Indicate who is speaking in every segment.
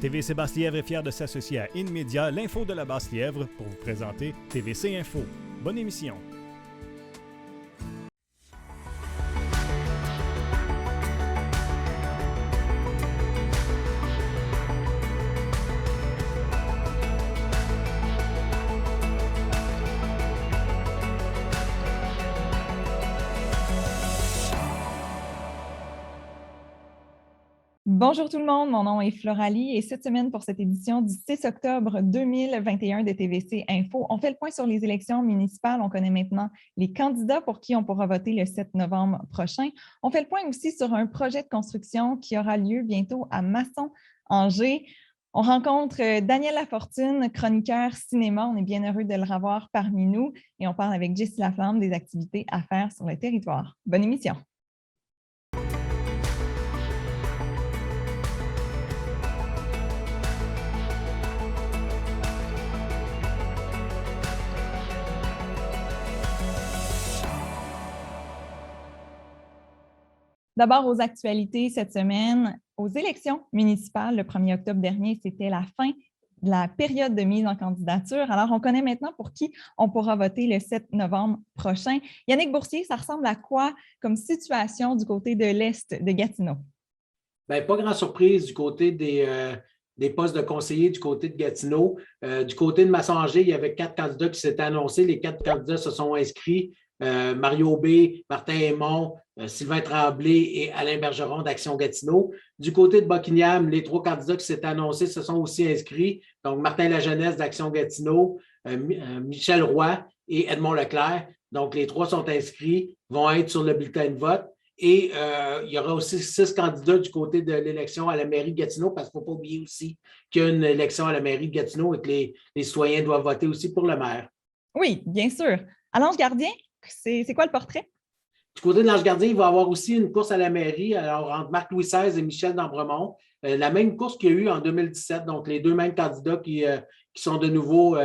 Speaker 1: TVC Basse-Lièvre est fier de s'associer à InMedia, l'info de la Basse-Lièvre, pour vous présenter TVC Info. Bonne émission.
Speaker 2: Bonjour tout le monde, mon nom est Floralie et cette semaine pour cette édition du 6 octobre 2021 de TVC Info, on fait le point sur les élections municipales. On connaît maintenant les candidats pour qui on pourra voter le 7 novembre prochain. On fait le point aussi sur un projet de construction qui aura lieu bientôt à Masson-Angers. On rencontre Daniel Lafortune, chroniqueur cinéma. On est bien heureux de le revoir parmi nous et on parle avec Jessie Laflamme des activités à faire sur le territoire. Bonne émission. D'abord, aux actualités cette semaine, aux élections municipales, le 1er octobre dernier, c'était la fin de la période de mise en candidature. Alors, on connaît maintenant pour qui on pourra voter le 7 novembre prochain. Yannick Boursier, ça ressemble à quoi comme situation du côté de l'Est de Gatineau?
Speaker 3: Bien, pas grande surprise du côté des postes de conseillers du côté de Gatineau. Du côté de Masson-Angers, il y avait 4 candidats qui s'étaient annoncés. Les 4 candidats se sont inscrits. Mario B, Martin Aymon, Sylvain Tremblay et Alain Bergeron d'Action Gatineau. Du côté de Buckingham, les 3 candidats qui s'étaient annoncés se sont aussi inscrits. Donc, Martin Lajeunesse d'Action Gatineau, Michel Roy et Edmond Leclerc. Donc, les 3 sont inscrits, vont être sur le bulletin de vote. Et il y aura aussi 6 candidats du côté de l'élection à la mairie de Gatineau, parce qu'il ne faut pas oublier aussi qu'il y a une élection à la mairie de Gatineau et que les citoyens doivent voter aussi pour le maire.
Speaker 2: Oui, bien sûr. L'Ange Gardien, c'est quoi le portrait?
Speaker 3: Du côté de l'Ange Gardien, il va y avoir aussi une course à la mairie, alors entre Marc-Louis XVI et Michel d'Ambremont. La même course qu'il y a eu en 2017, donc les 2 mêmes candidats qui sont de nouveau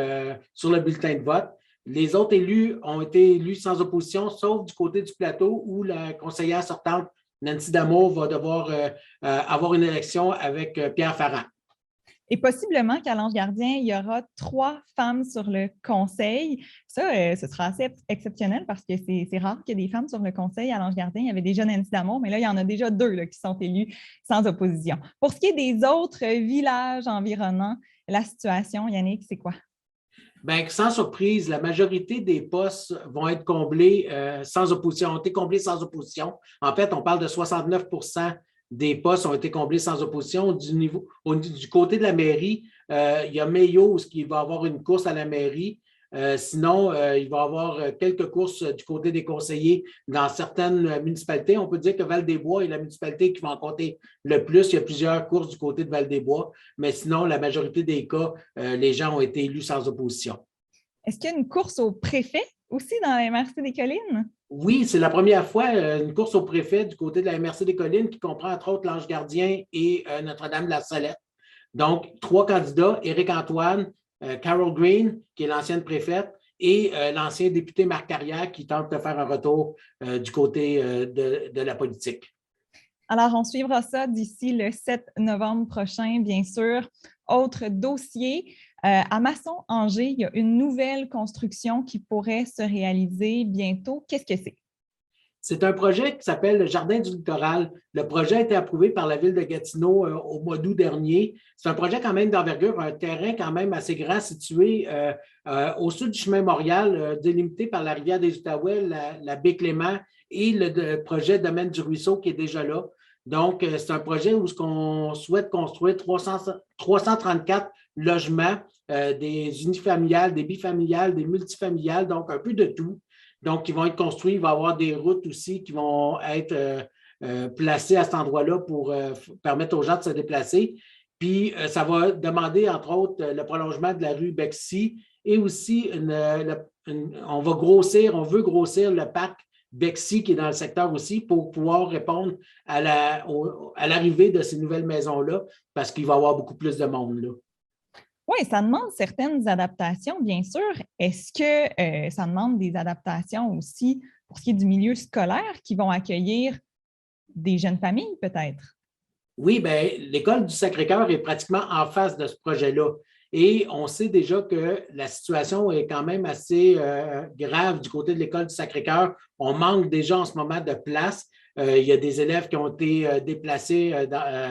Speaker 3: sur le bulletin de vote. Les autres élus ont été élus sans opposition, sauf du côté du plateau où la conseillère sortante, Nancy Damour, va devoir avoir une élection avec Pierre Farrand.
Speaker 2: Et possiblement qu'à l'Ange Gardien, il y aura 3 femmes sur le conseil. Ça, ce sera assez exceptionnel parce que c'est rare qu'il y ait des femmes sur le conseil à l'Ange Gardien. Il y avait déjà Nancy Damour, mais là, il y en a déjà 2 là, qui sont élus sans opposition. Pour ce qui est des autres villages environnants, la situation, Yannick, c'est quoi?
Speaker 3: Bien, sans surprise, la majorité des postes vont être comblés sans opposition, ont été comblés sans opposition. En fait, on parle de 69% des postes ont été comblés sans opposition. Du côté de la mairie, il y a Mayo où il va y avoir une course à la mairie. Sinon, il va y avoir quelques courses du côté des conseillers dans certaines municipalités. On peut dire que Val-des-Bois est la municipalité qui va en compter le plus. Il y a plusieurs courses du côté de Val-des-Bois, mais sinon, la majorité des cas, les gens ont été élus sans opposition.
Speaker 2: Est-ce qu'il y a une course au préfet aussi dans la MRC des Collines?
Speaker 3: Oui, c'est la première fois une course au préfet du côté de la MRC des Collines qui comprend entre autres l'Ange Gardien et Notre-Dame-de-la-Salette. Donc, 3 candidats, Éric Antoine, Carol Green, qui est l'ancienne préfète, et l'ancien député Marc Carrière qui tente de faire un retour du côté de la politique.
Speaker 2: Alors, on suivra ça d'ici le 7 novembre prochain, bien sûr. Autre dossier, à Masson-Angers, il y a une nouvelle construction qui pourrait se réaliser bientôt. Qu'est-ce que c'est?
Speaker 3: C'est un projet qui s'appelle le Jardin du Littoral. Le projet a été approuvé par la ville de Gatineau au mois d'août dernier. C'est un projet quand même d'envergure, un terrain quand même assez grand situé au sud du chemin Montréal, délimité par la rivière des Outaouais, la baie Clément et le projet Domaine du Ruisseau qui est déjà là. Donc, c'est un projet où on souhaite construire 334 logements, des unifamiliales, des bifamiliales, des multifamiliales, donc un peu de tout. Donc, ils vont être construits. Il va y avoir des routes aussi qui vont être placées à cet endroit-là pour permettre aux gens de se déplacer. Puis, ça va demander, entre autres, le prolongement de la rue Bexy et aussi on veut grossir le parc Bexy qui est dans le secteur aussi pour pouvoir répondre à l'arrivée de ces nouvelles maisons-là parce qu'il va y avoir beaucoup plus de monde là.
Speaker 2: Oui, ça demande certaines adaptations, bien sûr. Est-ce que ça demande des adaptations aussi pour ce qui est du milieu scolaire qui vont accueillir des jeunes familles, peut-être?
Speaker 3: Oui, bien, l'école du Sacré-Cœur est pratiquement en face de ce projet-là. Et on sait déjà que la situation est quand même assez grave du côté de l'école du Sacré-Cœur. On manque déjà en ce moment de place. Il y a des élèves qui ont été déplacés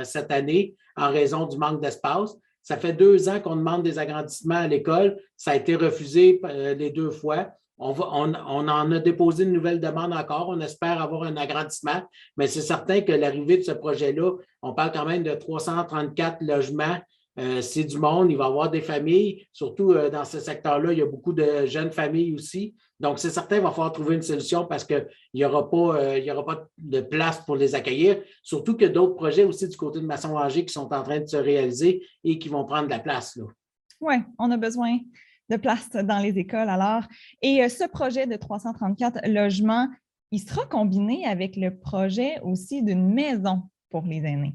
Speaker 3: cette année en raison du manque d'espace. Ça fait 2 ans qu'on demande des agrandissements à l'école. Ça a été refusé les 2 fois. On en a déposé une nouvelle demande encore. On espère avoir un agrandissement, mais c'est certain que l'arrivée de ce projet-là, on parle quand même de 334 logements. C'est du monde, il va y avoir des familles, surtout dans ce secteur-là, il y a beaucoup de jeunes familles aussi. Donc, c'est certain qu'il va falloir trouver une solution parce qu'il n'y aura pas de place pour les accueillir. Surtout que d'autres projets aussi du côté de Masson-Angers qui sont en train de se réaliser et qui vont prendre de la place, là.
Speaker 2: Oui, on a besoin de place dans les écoles alors. Et ce projet de 334 logements, il sera combiné avec le projet aussi d'une maison pour les aînés.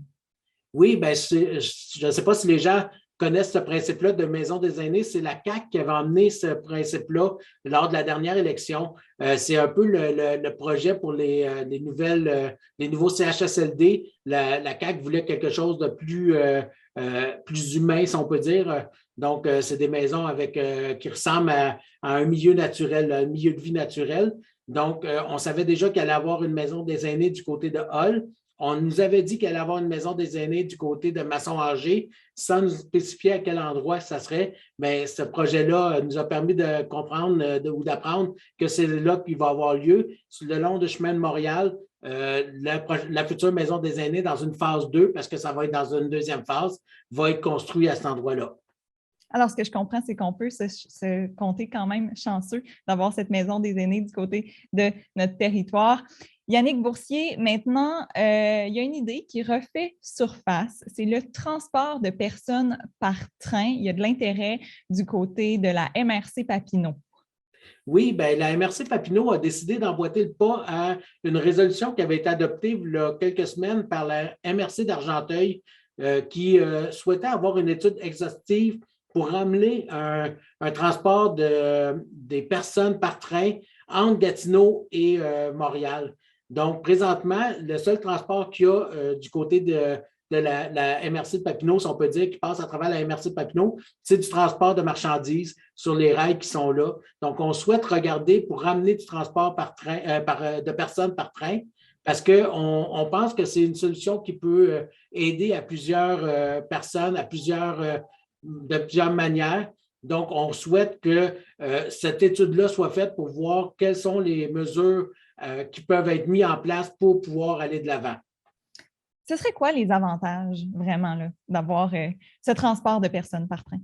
Speaker 3: Oui, bien, je ne sais pas si les gens connaissent ce principe-là de maison des aînés. C'est la CAQ qui avait emmené ce principe-là lors de la dernière élection. C'est un peu le projet pour les nouveaux CHSLD. La CAQ voulait quelque chose de plus humain, si on peut dire. Donc, c'est des maisons qui ressemblent à un milieu naturel, un milieu de vie naturel. Donc, on savait déjà qu'il allait avoir une maison des aînés du côté de Hull. On nous avait dit qu'elle allait avoir une maison des aînés du côté de Masson-Angers, sans nous spécifier à quel endroit ça serait. Mais ce projet-là nous a permis de comprendre ou d'apprendre que c'est là qu'il va avoir lieu, sur le long du chemin de Montréal, la future maison des aînés dans une phase 2, parce que ça va être dans une deuxième phase, va être construit à cet endroit-là.
Speaker 2: Alors, ce que je comprends, c'est qu'on peut se compter quand même chanceux d'avoir cette maison des aînés du côté de notre territoire. Yannick Boursier, maintenant, il y a une idée qui refait surface, c'est le transport de personnes par train. Il y a de l'intérêt du côté de la MRC Papineau.
Speaker 3: Oui, bien, la MRC Papineau a décidé d'emboîter le pas à une résolution qui avait été adoptée il y a quelques semaines par la MRC d'Argenteuil qui souhaitait avoir une étude exhaustive pour ramener un transport des personnes par train entre Gatineau et Montréal. Donc, présentement, le seul transport qu'il y a du côté de la MRC de Papineau, si on peut dire, qui passe à travers la MRC de Papineau, c'est du transport de marchandises sur les rails qui sont là. Donc, on souhaite regarder pour ramener du transport par train, de personnes par train, parce qu'on pense que c'est une solution qui peut aider à plusieurs personnes, de plusieurs manières. Donc, on souhaite que cette étude-là soit faite pour voir quelles sont les mesures qui peuvent être mises en place pour pouvoir aller de l'avant.
Speaker 2: Ce serait quoi les avantages vraiment d'avoir ce transport de personnes par train?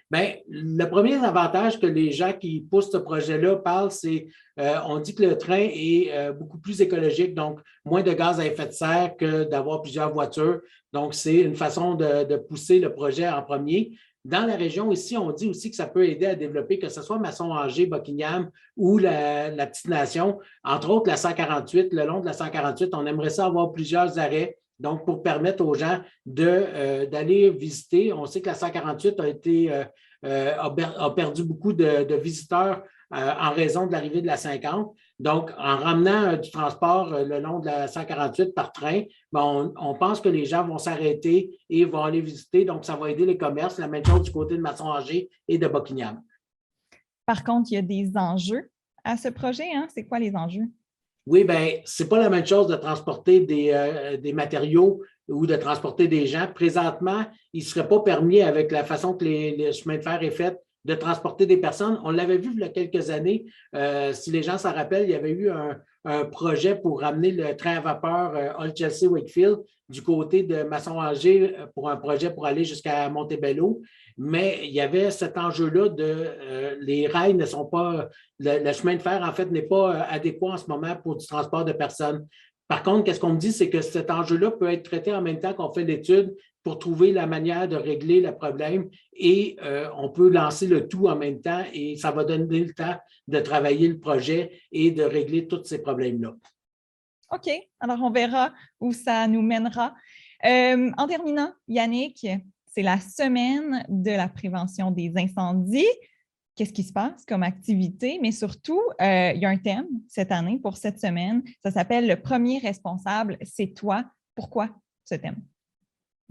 Speaker 3: Bien, le premier avantage que les gens qui poussent ce projet-là parlent, c'est on dit que le train est beaucoup plus écologique, donc moins de gaz à effet de serre que d'avoir plusieurs voitures. Donc, c'est une façon de pousser le projet en premier. Dans la région ici, on dit aussi que ça peut aider à développer, que ce soit Masson-Angers, Buckingham ou la Petite Nation, entre autres la 148, le long de la 148, on aimerait ça avoir plusieurs arrêts. Donc, pour permettre aux gens d'aller visiter, on sait que la 148 a perdu beaucoup de visiteurs en raison de l'arrivée de la 50. Donc, en ramenant du transport le long de la 148 par train, on pense que les gens vont s'arrêter et vont aller visiter. Donc, ça va aider les commerces. La même chose du côté de Masson-Angers et de Buckingham.
Speaker 2: Par contre, il y a des enjeux à ce projet, hein? C'est quoi les enjeux?
Speaker 3: Oui, bien, ce n'est pas la même chose de transporter des matériaux ou de transporter des gens. Présentement, il ne serait pas permis, avec la façon que les chemins de fer est fait, de transporter des personnes. On l'avait vu il y a quelques années. Si les gens s'en rappellent, il y avait eu un projet pour ramener le train à vapeur Hull Chelsea Wakefield du côté de Masson-Angers pour un projet pour aller jusqu'à Montebello. Mais il y avait cet enjeu-là les rails ne sont pas, le chemin de fer, en fait, n'est pas adéquat en ce moment pour du transport de personnes. Par contre, qu'est-ce qu'on me dit, c'est que cet enjeu-là peut être traité en même temps qu'on fait l'étude pour trouver la manière de régler le problème et on peut lancer le tout en même temps et ça va donner le temps de travailler le projet et de régler tous ces problèmes-là.
Speaker 2: OK. Alors, on verra où ça nous mènera. En terminant, Yannick, c'est la semaine de la prévention des incendies. Qu'est-ce qui se passe comme activité? Mais surtout, il y a un thème cette année pour cette semaine. Ça s'appelle « Le premier responsable, c'est toi ». Pourquoi ce thème?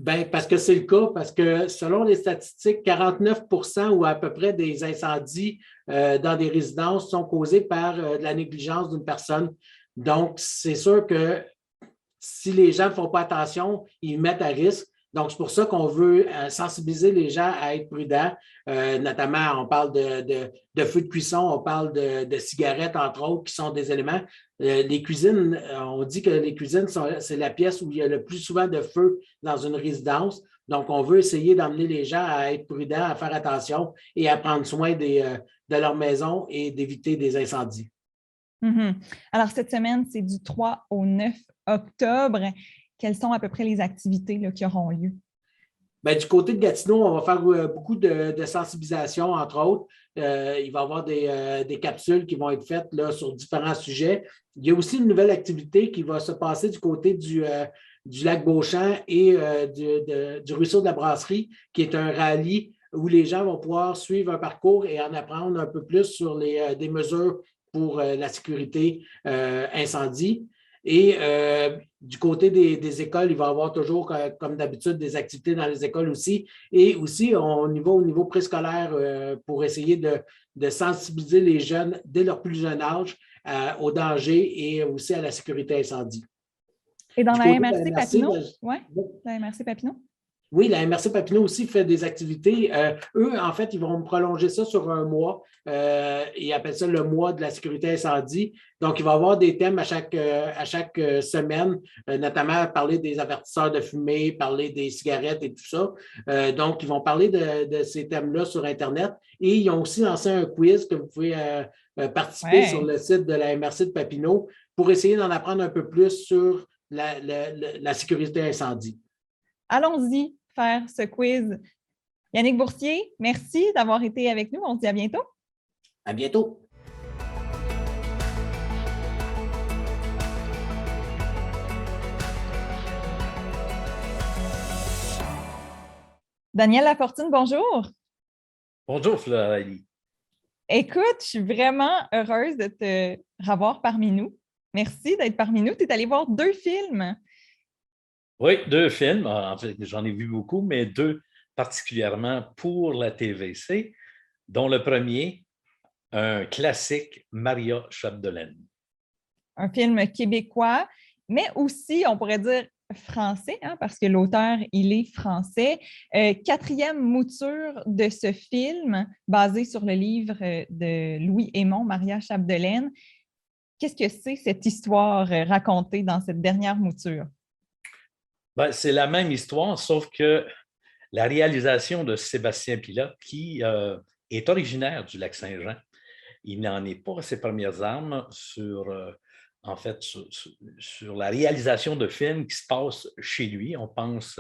Speaker 3: Ben, parce que c'est le cas, parce que selon les statistiques, 49% ou à peu près des incendies dans des résidences sont causés par de la négligence d'une personne. Donc, c'est sûr que si les gens ne font pas attention, ils mettent à risque. Donc, c'est pour ça qu'on veut sensibiliser les gens à être prudents. Notamment, on parle de feux de cuisson, on parle de cigarettes, entre autres, qui sont des éléments. Les cuisines, on dit que les cuisines, c'est la pièce où il y a le plus souvent de feu dans une résidence. Donc, on veut essayer d'emmener les gens à être prudents, à faire attention et à prendre soin de leur maison et d'éviter des incendies.
Speaker 2: Mm-hmm. Alors, cette semaine, c'est du 3 au 9 octobre. Quelles sont à peu près les activités là, qui auront lieu?
Speaker 3: Bien, du côté de Gatineau, on va faire beaucoup de sensibilisation, entre autres. Il va y avoir des capsules qui vont être faites là, sur différents sujets. Il y a aussi une nouvelle activité qui va se passer du côté du lac Beauchamp et du ruisseau de la Brasserie, qui est un rallye où les gens vont pouvoir suivre un parcours et en apprendre un peu plus sur des mesures pour la sécurité incendie. Et du côté des écoles, il va y avoir toujours, comme d'habitude, des activités dans les écoles aussi. Et aussi, au niveau préscolaire, pour essayer de sensibiliser les jeunes dès leur plus jeune âge aux dangers et aussi à la sécurité incendie.
Speaker 2: Et dans
Speaker 3: Du
Speaker 2: la
Speaker 3: côté de
Speaker 2: MRC Papineau? Oui, la MRC Papineau?
Speaker 3: Oui, la MRC Papineau aussi fait des activités. Eux, en fait, ils vont prolonger ça sur un mois. Ils appellent ça le mois de la sécurité incendie. Donc, il va y avoir des thèmes à chaque semaine, notamment parler des avertisseurs de fumée, parler des cigarettes et tout ça. Donc, ils vont parler de ces thèmes-là sur Internet. Et ils ont aussi lancé un quiz que vous pouvez participer sur le site de la MRC de Papineau pour essayer d'en apprendre un peu plus sur la sécurité incendie.
Speaker 2: Allons-y faire ce quiz. Yannick Boursier, merci d'avoir été avec nous. On se dit à bientôt.
Speaker 3: À bientôt.
Speaker 2: Daniel Lafortune, bonjour.
Speaker 4: Bonjour, Floralie.
Speaker 2: Écoute, je suis vraiment heureuse de te revoir parmi nous. Merci d'être parmi nous. Tu es allé voir 2 films.
Speaker 4: Oui, 2 films. En fait, j'en ai vu beaucoup, mais 2 particulièrement pour la TVC, dont le premier, un classique, Maria Chapdelaine.
Speaker 2: Un film québécois, mais aussi, on pourrait dire, français, hein, parce que l'auteur, il est français. 4e mouture de ce film, basé sur le livre de Louis Hémon, Maria Chapdelaine. Qu'est-ce que c'est cette histoire racontée dans cette dernière mouture?
Speaker 4: Ben, c'est la même histoire, sauf que la réalisation de Sébastien Pilote, qui est originaire du Lac-Saint-Jean, il n'en est pas à ses premières armes sur la réalisation de films qui se passent chez lui. On pense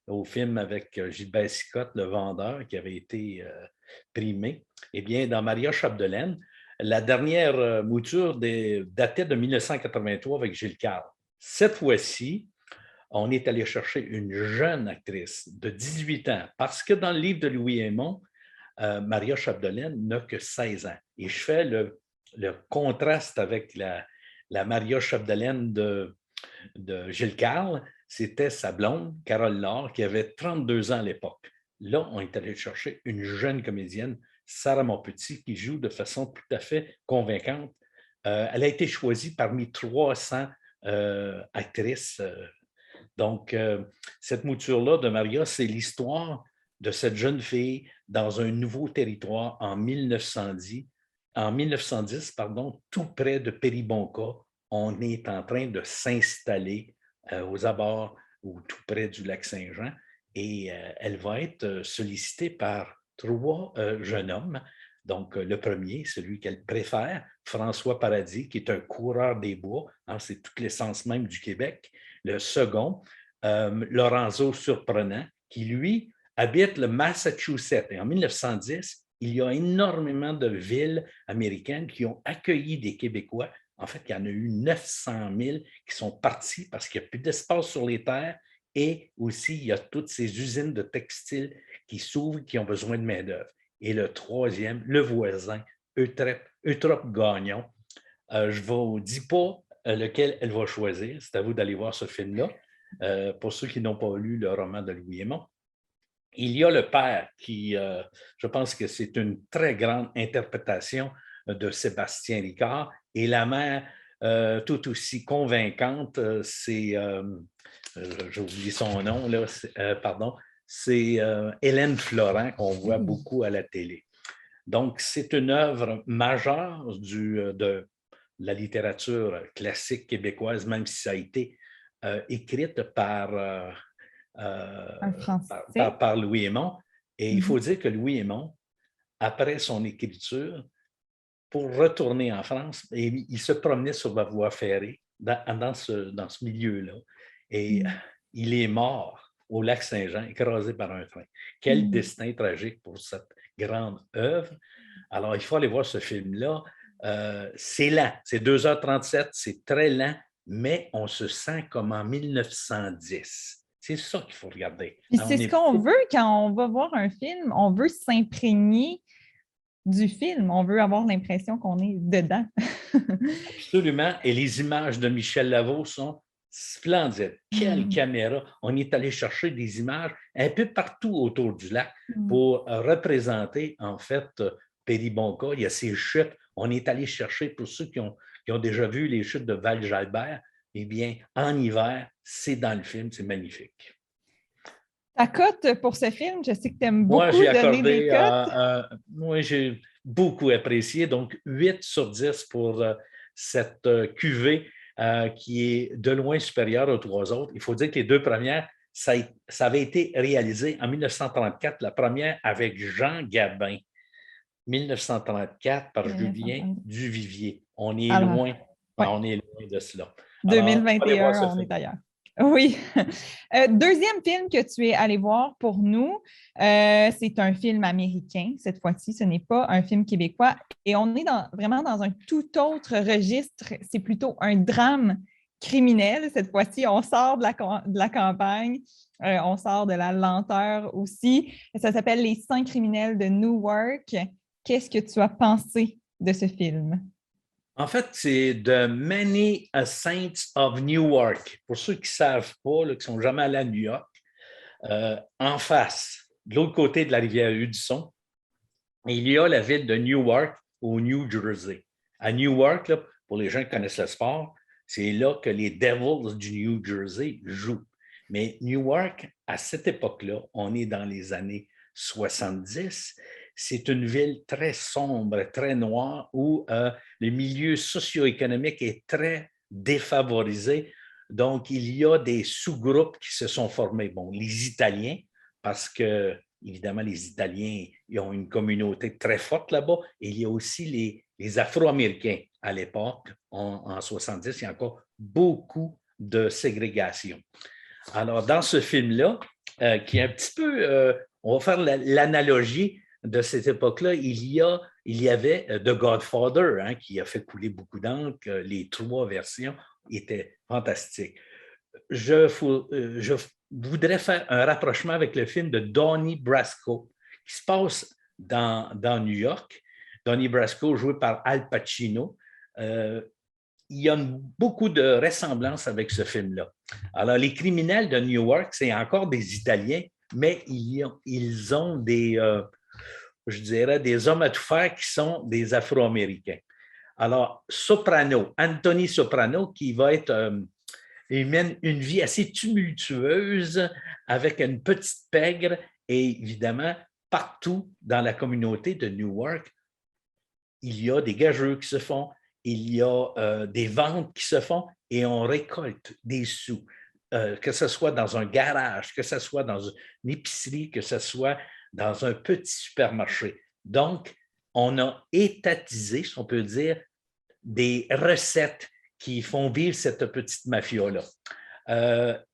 Speaker 4: au film avec Gilbert Sicotte, Le Vendeur, qui avait été primé. Eh bien, dans Maria Chapdelaine, la dernière mouture datait de 1983 avec Gilles Carle. Cette fois-ci, on est allé chercher une jeune actrice de 18 ans, parce que dans le livre de Louis Hémon, Maria Chapdelaine n'a que 16 ans. Et je fais le contraste avec la Maria Chapdelaine de Gilles Carle. C'était sa blonde, Carole Laure, qui avait 32 ans à l'époque. Là, on est allé chercher une jeune comédienne, Sarah Monpetit, qui joue de façon tout à fait convaincante. Elle a été choisie parmi 300 actrices. Donc, cette mouture-là de Maria, c'est l'histoire de cette jeune fille dans un nouveau territoire en 1910, tout près de Péribonka. On est en train de s'installer aux abords ou tout près du lac Saint-Jean et elle va être sollicitée par 3 jeunes hommes. Donc, le premier, celui qu'elle préfère, François Paradis, qui est un coureur des bois, hein, c'est toute l'essence même du Québec. Le second, Lorenzo Surprenant, qui, lui, habite le Massachusetts. Et en 1910, il y a énormément de villes américaines qui ont accueilli des Québécois. En fait, il y en a eu 900 000 qui sont partis parce qu'il n'y a plus d'espace sur les terres et aussi, il y a toutes ces usines de textiles qui s'ouvrent, qui ont besoin de main-d'œuvre. Et le troisième, le voisin, Eutrope Gagnon. Je ne vous dis pas lequel elle va choisir. C'est à vous d'aller voir ce film-là. pour ceux qui n'ont pas lu le roman de Louis Hémon. Il y a le père qui, je pense que c'est une très grande interprétation de Sébastien Ricard, et la mère, tout aussi convaincante, c'est, j'ai oublié son nom, là, pardon, c'est Hélène Florent qu'on voit beaucoup à la télé. Donc, c'est une œuvre majeure de la littérature classique québécoise, même si ça a été écrite par Louis Hémon. Et il faut dire que Louis Hémon, après son écriture, pour retourner en France, il se promenait sur la voie ferrée dans ce milieu-là. Et il est mort au lac Saint-Jean, écrasé par un train. Quel destin tragique pour cette grande œuvre. Alors, il faut aller voir ce film-là. C'est lent, c'est 2h37, c'est très lent, mais on se sent comme en 1910. C'est ça qu'il faut regarder.
Speaker 2: Puis c'est ce qu'on veut quand on va voir un film. On veut s'imprégner du film. On veut avoir l'impression qu'on est dedans.
Speaker 4: Absolument. Et les images de Michel Lavaud sont splendides. Quelle caméra! On est allé chercher des images un peu partout autour du lac pour représenter, en fait, Péribonka. Il y a ces chutes. On est allé chercher, pour ceux qui ont déjà vu les chutes de Val-Jalbert, eh bien, en hiver, c'est dans le film, c'est magnifique.
Speaker 2: Ta cote pour ce film, je sais que tu aimes beaucoup donner des cotes.
Speaker 4: Moi, j'ai beaucoup apprécié, donc 8/10 pour cette cuvée qui est de loin supérieure aux 3 autres. Il faut dire que les 2 premières, ça avait été réalisé en 1934, la première avec Jean Gabin. 1934 par Julien Duvivier. On est loin. Ouais. On est loin de cela.
Speaker 2: 2021, on est ailleurs. Oui. Deuxième film que tu es allé voir pour nous, c'est un film américain. Cette fois-ci, ce n'est pas un film québécois. Et on est vraiment dans un tout autre registre. C'est plutôt un drame criminel. Cette fois-ci, on sort de la campagne. On sort de la lenteur aussi. Ça s'appelle Les 100 criminels de Newark. Qu'est-ce que tu as pensé de ce film?
Speaker 4: En fait, c'est The Many Saints of Newark. Pour ceux qui ne savent pas, là, qui ne sont jamais allés à New York, en face, de l'autre côté de la rivière Hudson, il y a la ville de Newark au New Jersey. À Newark, là, pour les gens qui connaissent le sport, c'est là que les Devils du New Jersey jouent. Mais Newark, à cette époque-là, on est dans les années 70, c'est une ville très sombre, très noire, où le milieu socio-économique est très défavorisé. Donc, il y a des sous-groupes qui se sont formés. Bon, les Italiens, parce que, évidemment, les Italiens, ils ont une communauté très forte là-bas. Et il y a aussi les Afro-Américains. À l'époque, en 70, il y a encore beaucoup de ségrégation. Alors, dans ce film-là, qui est un petit peu, on va faire l'analogie de cette époque-là, il y avait The Godfather, qui a fait couler beaucoup d'encre. Les 3 versions étaient fantastiques. Je voudrais faire un rapprochement avec le film de Donnie Brasco, qui se passe dans New York. Donnie Brasco, joué par Al Pacino. Il y a beaucoup de ressemblances avec ce film-là. Alors, les criminels de Newark, c'est encore des Italiens, mais ils ont des, je dirais, des hommes à tout faire qui sont des Afro-Américains. Alors, Anthony Soprano, qui va être, il mène une vie assez tumultueuse avec une petite pègre et évidemment, partout dans la communauté de Newark, il y a des gageux qui se font, il y a des ventes qui se font et on récolte des sous, que ce soit dans un garage, que ce soit dans une épicerie, que ce soit dans un petit supermarché. Donc, on a étatisé, si on peut dire, des recettes qui font vivre cette petite mafia-là.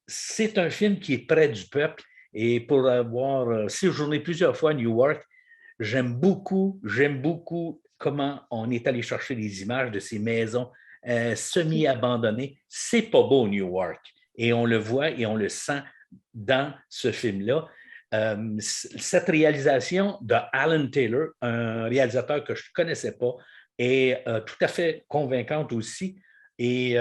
Speaker 4: C'est un film qui est près du peuple et pour avoir séjourné plusieurs fois à Newark, j'aime beaucoup comment on est allé chercher les images de ces maisons semi-abandonnées. C'est pas beau, Newark. Et on le voit et on le sent dans ce film-là. Cette réalisation de Alan Taylor, un réalisateur que je ne connaissais pas, est tout à fait convaincante aussi. Et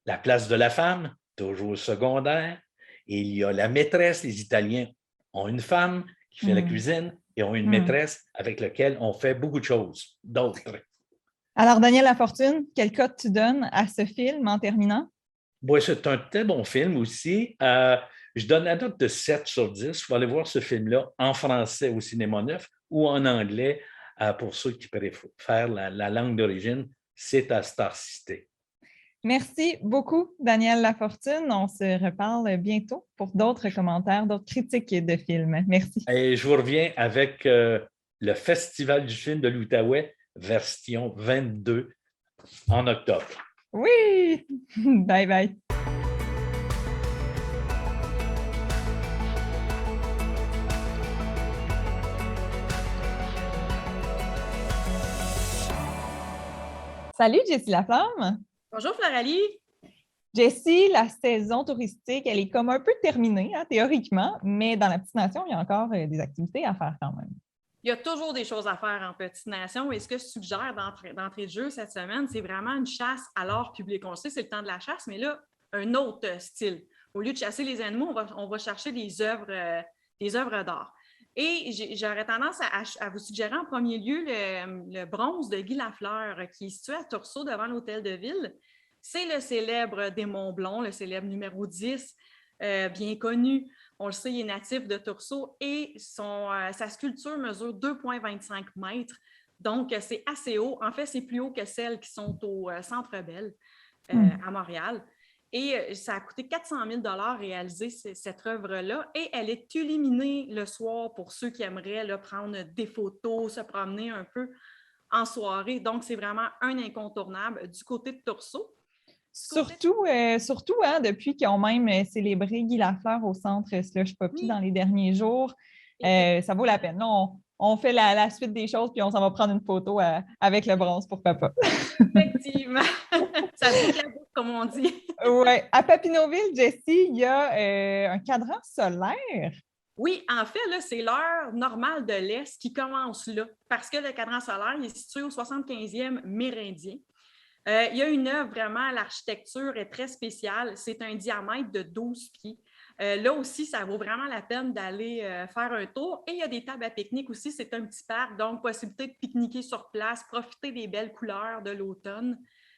Speaker 4: La place de la femme, toujours secondaire. Et il y a la maîtresse. Les Italiens ont une femme qui fait la cuisine et ont une maîtresse avec laquelle on fait beaucoup de choses, d'autres.
Speaker 2: Alors, Daniel Lafortune, quelle cote tu donnes à ce film en terminant?
Speaker 4: Oui, c'est un très bon film aussi. Je donne la note de 7 sur 10. Il faut aller voir ce film-là en français au Cinéma Neuf ou en anglais pour ceux qui préfèrent la langue d'origine. C'est à Star City.
Speaker 2: Merci beaucoup, Daniel Lafortune. On se reparle bientôt pour d'autres commentaires, d'autres critiques de films. Merci.
Speaker 4: Et je vous reviens avec le Festival du film de l'Outaouais, version 22, en octobre.
Speaker 2: Oui! Bye bye. Salut, Jessie Laflamme.
Speaker 5: Bonjour Floralie.
Speaker 2: Jessie, la saison touristique, elle est comme un peu terminée, hein, théoriquement, mais dans la Petite Nation, il y a encore des activités à faire quand même.
Speaker 5: Il y a toujours des choses à faire en Petite Nation et ce que je suggère d'entrée de jeu cette semaime, c'est vraiment une chasse à l'art public. On sait, c'est le temps de la chasse, mais là, un autre style. Au lieu de chasser les animaux, on va chercher des œuvres d'art. Et j'aurais tendance à vous suggérer en premier lieu le bronze de Guy Lafleur qui est situé à Torceau devant l'Hôtel de Ville. C'est le célèbre des Monts-Blonds, le célèbre numéro 10, bien connu. On le sait, il est natif de Torceau et sa sculpture mesure 2,25 mètres. Donc, c'est assez haut. En fait, c'est plus haut que celles qui sont au Centre Bell à Montréal. Et ça a coûté 400 000 $ réaliser cette œuvre-là. Et elle est illuminée le soir pour ceux qui aimeraient là, prendre des photos, se promener un peu en soirée. Donc, c'est vraiment un incontournable du côté de Torceau.
Speaker 2: Surtout hein, depuis qu'ils ont même célébré Guy Lafleur au centre Slush Poppy dans les derniers jours. Ça vaut la peine. Là, on fait la suite des choses puis on s'en va prendre une photo avec le bronze, pourquoi pas.
Speaker 5: Effectivement. Ça fait la boucle, comme on dit.
Speaker 2: Oui. À Papineauville, Jessie, il y a un cadran solaire.
Speaker 5: Oui, en fait, là, c'est l'heure normale de l'Est qui commence là, parce que le cadran solaire il est situé au 75e mérindien. Il y a une œuvre vraiment, l'architecture est très spéciale. C'est un diamètre de 12 pieds. Là aussi, ça vaut vraiment la peine d'aller faire un tour. Et il y a des tables à pique-nique aussi. C'est un petit parc, donc possibilité de pique-niquer sur place, profiter des belles couleurs de l'automne,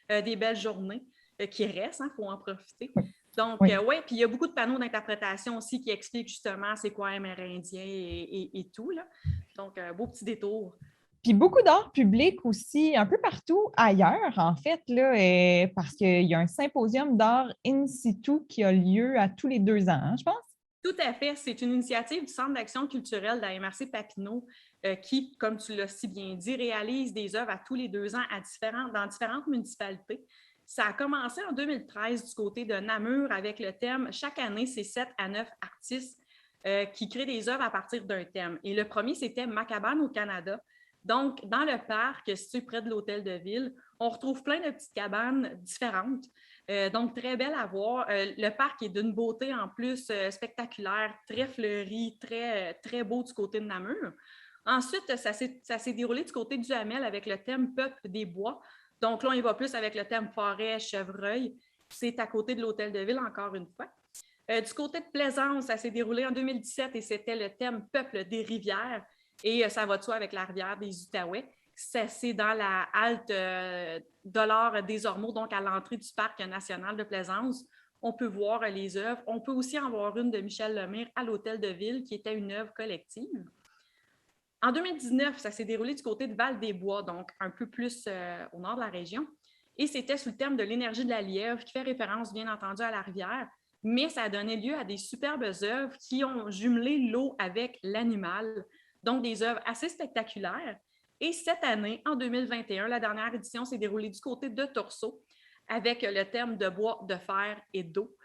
Speaker 5: des belles journées qui restent, il faut en profiter. Donc, oui, puis il y a beaucoup de panneaux d'interprétation aussi qui expliquent justement c'est quoi un Amérindien et tout. Là. Donc, beau petit détour.
Speaker 2: Puis beaucoup d'art public aussi, un peu partout ailleurs, en fait, là, parce qu'il y a un symposium d'art in situ qui a lieu à tous les 2 ans, hein, je pense.
Speaker 5: Tout à fait. C'est une initiative du Centre d'action culturelle de la MRC Papineau qui, comme tu l'as si bien dit, réalise des œuvres à tous les 2 ans dans différentes municipalités. Ça a commencé en 2013 du côté de Namur avec le thème « Chaque année, c'est 7 à 9 artistes qui créent des œuvres à partir d'un thème ». Et le premier, c'était Macabane au Canada. Donc, dans le parc, situé près de l'Hôtel de Ville, on retrouve plein de petites cabanes différentes. Donc, très belle à voir. Le parc est d'une beauté en plus spectaculaire, très fleuri, très, très beau du côté de Namur. Ensuite, ça s'est déroulé du côté du Hamel avec le thème Peuple des bois. Donc là, on y va plus avec le thème forêt, chevreuil. C'est à côté de l'Hôtel de Ville, encore une fois. Du côté de Plaisance, ça s'est déroulé en 2017 et c'était le thème Peuple des rivières. Et ça va de soi avec la rivière des Outaouais. C'est dans la halte Dolore des Ormeaux, donc à l'entrée du Parc national de Plaisance. On peut voir les œuvres. On peut aussi en voir une de Michel Lemire à l'Hôtel de Ville, qui était une œuvre collective. En 2019, ça s'est déroulé du côté de Val-des-Bois, donc un peu plus au nord de la région. Et c'était sous le thème de l'énergie de la lièvre, qui fait référence, bien entendu, à la rivière. Mais ça a donné lieu à des superbes œuvres qui ont jumelé l'eau avec l'animal. Donc, des œuvres assez spectaculaires. Et cette année, en 2021, la dernière édition s'est déroulée du côté de Torceau avec le thème de bois, de fer et d'eau.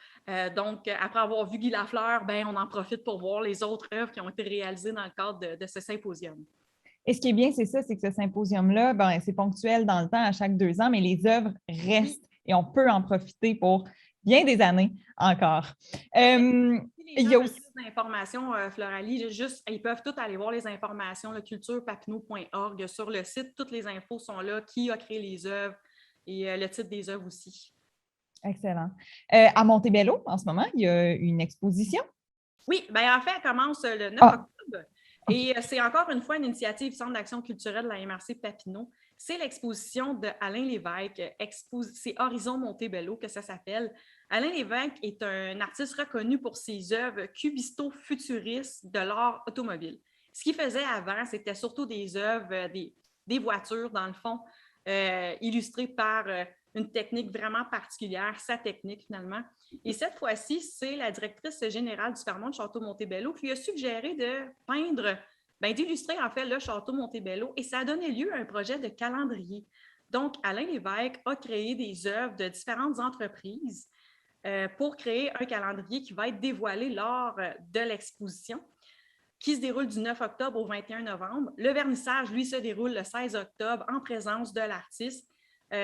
Speaker 5: Donc, après avoir vu Guy Lafleur, on en profite pour voir les autres œuvres qui ont été réalisées dans le cadre de ce symposium.
Speaker 2: Et ce qui est bien, c'est ça, c'est que ce symposium-là, c'est ponctuel dans le temps, à chaque 2 ans, mais les œuvres restent et on peut en profiter pour bien des années encore.
Speaker 5: Il y a aussi des informations, Floralie, ils peuvent tous aller voir les informations, culturepapineau.org sur le site. Toutes les infos sont là, qui a créé les œuvres et le titre des œuvres aussi.
Speaker 2: Excellent. À Montebello, en ce moment, il y a une exposition.
Speaker 5: Oui, bien en fait, elle commence le 9 octobre. Et c'est encore une fois une initiative du Centre d'action culturelle de la MRC Papineau. C'est l'exposition d'Alain Lévesque. C'est Horizon Montebello que ça s'appelle. Alain Lévesque est un artiste reconnu pour ses œuvres cubisto-futuristes de l'art automobile. Ce qu'il faisait avant, c'était surtout des œuvres, des voitures, dans le fond, illustrées par une technique vraiment particulière, sa technique finalement. Et cette fois-ci, c'est la directrice générale du Fairmont de Château Montebello qui lui a suggéré de peindre, d'illustrer en fait le Château Montebello, et ça a donné lieu à un projet de calendrier. Donc, Alain Lévesque a créé des œuvres de différentes entreprises pour créer un calendrier qui va être dévoilé lors de l'exposition, qui se déroule du 9 octobre au 21 novembre. Le vernissage, lui, se déroule le 16 octobre en présence de l'artiste.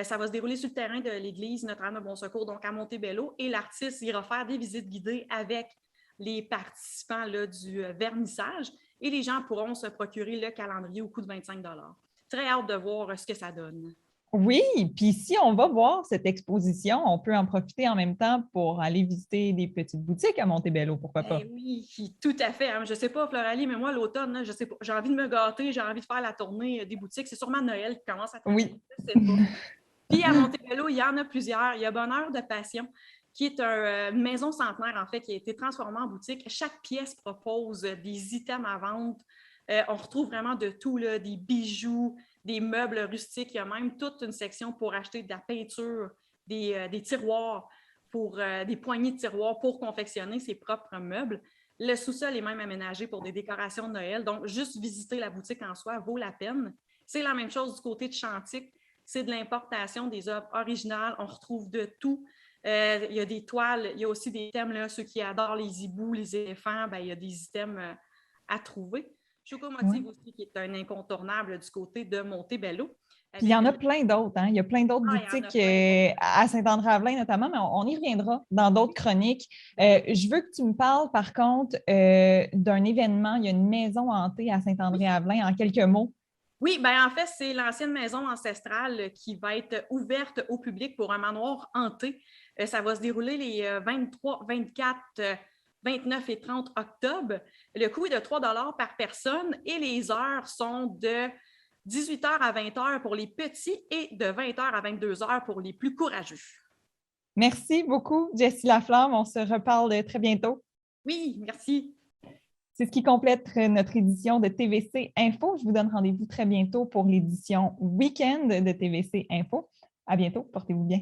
Speaker 5: Ça va se dérouler sur le terrain de l'église Notre-Dame de Bon-Secours, donc à Montebello, et l'artiste ira faire des visites guidées avec les participants là, du vernissage, et les gens pourront se procurer le calendrier au coût de 25 $. Très hâte de voir ce que ça donne.
Speaker 2: Oui, puis si on va voir cette exposition, on peut en profiter en même temps pour aller visiter des petites boutiques à Montebello, pourquoi pas?
Speaker 5: Oui, tout à fait. Je ne sais pas, Floralie, mais moi, l'automne, je sais pas, j'ai envie de me gâter, j'ai envie de faire la tournée des boutiques. C'est sûrement Noël qui commence à travailler.
Speaker 2: Oui.
Speaker 5: Je sais pas. Puis à Montebello, il y en a plusieurs. Il y a Bonheur de Passion, qui est une maison centenaire, en fait, qui a été transformée en boutique. Chaque pièce propose des items à vendre. On retrouve vraiment de tout, là, des bijoux, des meubles rustiques. Il y a même toute une section pour acheter de la peinture, des tiroirs, des poignées de tiroirs pour confectionner ses propres meubles. Le sous-sol est même aménagé pour des décorations de Noël. Donc, juste visiter la boutique en soi vaut la peine. C'est la même chose du côté de Chantic. C'est de l'importation des œuvres originales. On retrouve de tout. Il y a des toiles, il y a aussi des items, là, ceux qui adorent les hiboux, les éléphants, il y a des items à trouver. Chocomotive aussi, qui est un incontournable du côté de Montebello.
Speaker 2: Puis il y en a plein d'autres, hein? Il y a plein d'autres boutiques à Saint-André-Avelin notamment, mais on y reviendra dans d'autres chroniques. Je veux que tu me parles, par contre, d'un événement. Il y a une maison hantée à Saint-André-Avelin, en quelques mots. Oui,
Speaker 5: en fait, c'est l'ancienne maison ancestrale qui va être ouverte au public pour un manoir hanté. Ça va se dérouler les 23, 24, 29 et 30 octobre. Le coût est de 3 $ par personne et les heures sont de 18 h à 20 h pour les petits et de 20 h à 22 h pour les plus courageux.
Speaker 2: Merci beaucoup, Jessie Laflamme. On se reparle très bientôt.
Speaker 5: Oui, merci.
Speaker 2: C'est ce qui complète notre édition de TVC Info. Je vous donne rendez-vous très bientôt pour l'édition Week-end de TVC Info. À bientôt, portez-vous bien.